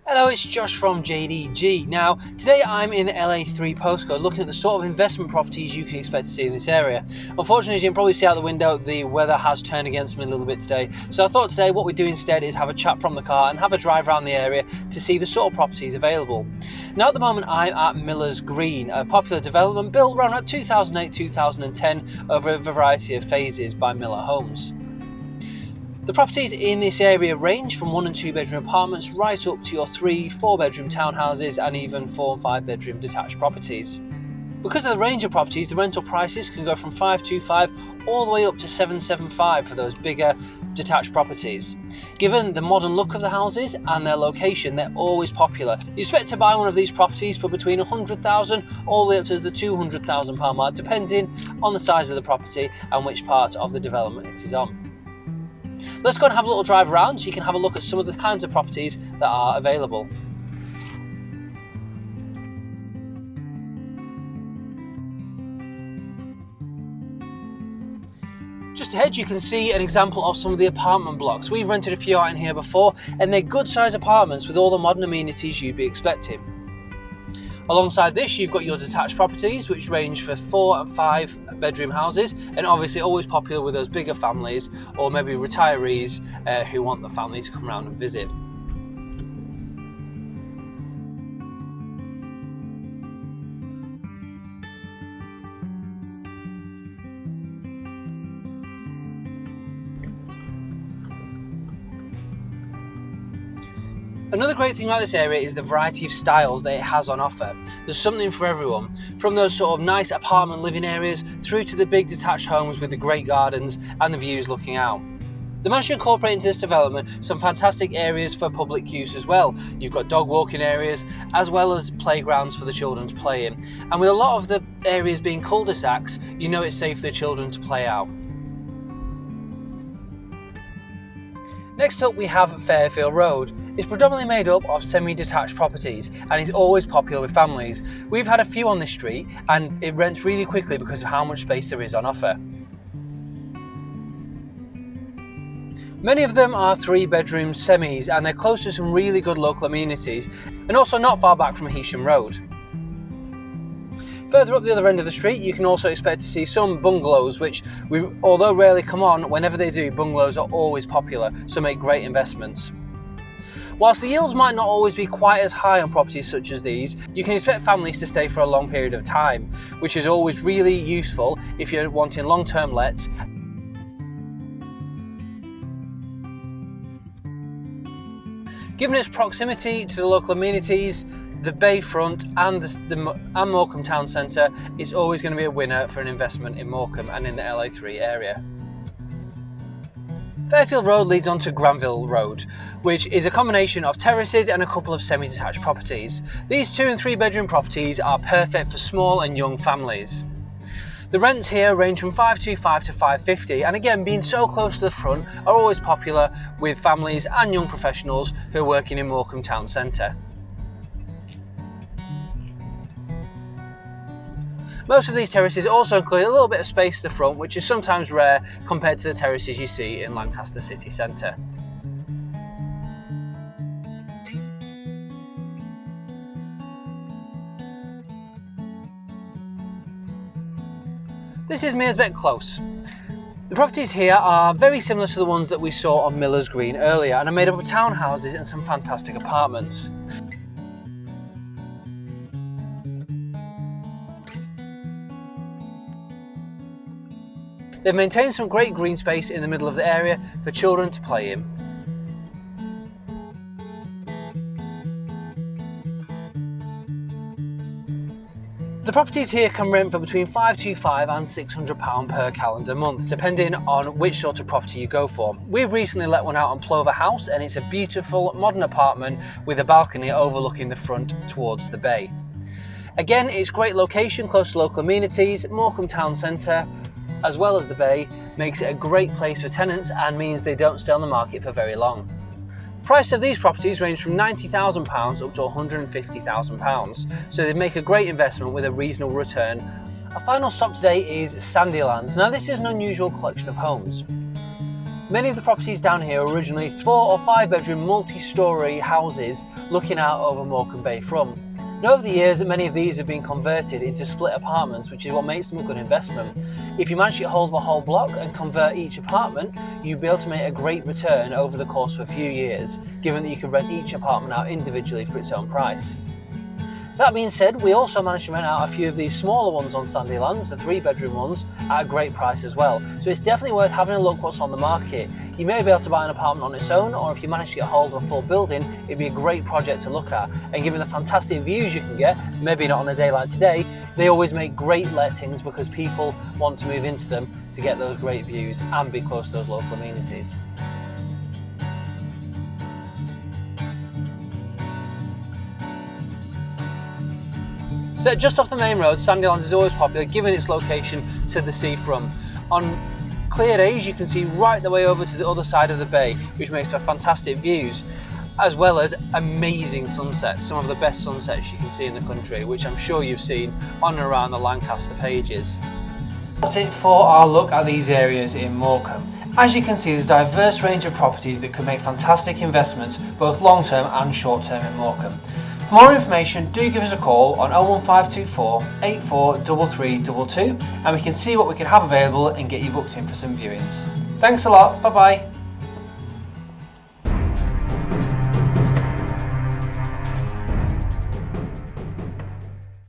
Hello, it's Josh from JDG. Now, today I'm in the LA3 postcode looking at the sort of investment properties you can expect to see in this area. Unfortunately, as you can probably see out the window, the weather has turned against me a little bit today. So I thought today what we'd do instead is have a chat from the car and have a drive around the area to see the sort of properties available. Now, at the moment, I'm at Miller's Green, a popular development built around 2008-2010 over a variety of phases by Miller Homes. The properties in this area range from 1 and 2 bedroom apartments right up to your 3, 4 bedroom townhouses and even 4 and 5 bedroom detached properties. Because of the range of properties, the rental prices can go from $525 all the way up to $775 for those bigger detached properties. Given the modern look of the houses and their location, they're always popular. You expect to buy one of these properties for between $100,000 all the way up to the £200,000 mark, depending on the size of the property and which part of the development it is on. Let's go and have a little drive around so you can have a look at some of the kinds of properties that are available. Just ahead you can see an example of some of the apartment blocks. We've rented a few out in here before and they're good sized apartments with all the modern amenities you'd be expecting. Alongside this, you've got your detached properties, which range for 4 and 5 bedroom houses, and obviously always popular with those bigger families or maybe retirees who want the family to come around and visit. Another great thing about this area is the variety of styles that it has on offer. There's something for everyone, from those sort of nice apartment living areas through to the big detached homes with the great gardens and the views looking out. They managed to incorporate into this development some fantastic areas for public use as well. You've got dog walking areas as well as playgrounds for the children to play in. And with a lot of the areas being cul-de-sacs, you know it's safe for the children to play out. Next up we have Fairfield Road. It's predominantly made up of semi-detached properties and is always popular with families. We've had a few on this street and it rents really quickly because of how much space there is on offer. Many of them are 3-bedroom semis and they're close to some really good local amenities and also not far back from Heysham Road. Further up the other end of the street, you can also expect to see some bungalows, which, although rarely come on, whenever they do, bungalows are always popular, so make great investments. Whilst the yields might not always be quite as high on properties such as these, you can expect families to stay for a long period of time, which is always really useful if you're wanting long-term lets. Given its proximity to the local amenities, the bayfront and Morecambe Town Centre is always going to be a winner for an investment in Morecambe and in the LA3 area. Fairfield Road leads on to Granville Road, which is a combination of terraces and a couple of semi-detached properties. These 2 and 3 bedroom properties are perfect for small and young families. The rents here range from $525 to $550, and again, being so close to the front, are always popular with families and young professionals who are working in Morecambe Town Centre. Most of these terraces also include a little bit of space to the front, which is sometimes rare compared to the terraces you see in Lancaster city centre. This is Miller's Bedclothes. The properties here are very similar to the ones that we saw on Miller's Green earlier and are made up of townhouses and some fantastic apartments. They've maintained some great green space in the middle of the area for children to play in. The properties here can rent for between £525 and £600 per calendar month, depending on which sort of property you go for. We've recently let one out on Plover House and it's a beautiful modern apartment with a balcony overlooking the front towards the bay. Again, it's great location close to local amenities. Morecambe Town Centre as well as the bay makes it a great place for tenants and means they don't stay on the market for very long. The price of these properties range from £90,000 up to £150,000, so they make a great investment with a reasonable return. Our final stop today is Sandylands. Now this is an unusual collection of homes. Many of the properties down here are originally 4 or 5 bedroom multi-storey houses looking out over Morecambe Bay front. And over the years, many of these have been converted into split apartments, which is what makes them a good investment. If you manage to get hold of a whole block and convert each apartment, you'll be able to make a great return over the course of a few years, given that you can rent each apartment out individually for its own price. That being said, we also managed to rent out a few of these smaller ones on Sandylands, the 3-bedroom ones, at a great price as well. So it's definitely worth having a look what's on the market. You may be able to buy an apartment on its own, or if you manage to get hold of a full building, it'd be a great project to look at. And given the fantastic views you can get, maybe not on a day like today, they always make great lettings because people want to move into them to get those great views and be close to those local amenities. Set just off the main road, Sandylands is always popular given its location to the seafront. On clear days you can see right the way over to the other side of the bay, which makes for fantastic views, as well as amazing sunsets, some of the best sunsets you can see in the country, which I'm sure you've seen on and around the Lancaster pages. That's it for our look at these areas in Morecambe. As you can see, there's a diverse range of properties that could make fantastic investments, both long-term and short-term in Morecambe. For more information, do give us a call on 01524 843322 and we can see what we can have available and get you booked in for some viewings. Thanks a lot, bye bye.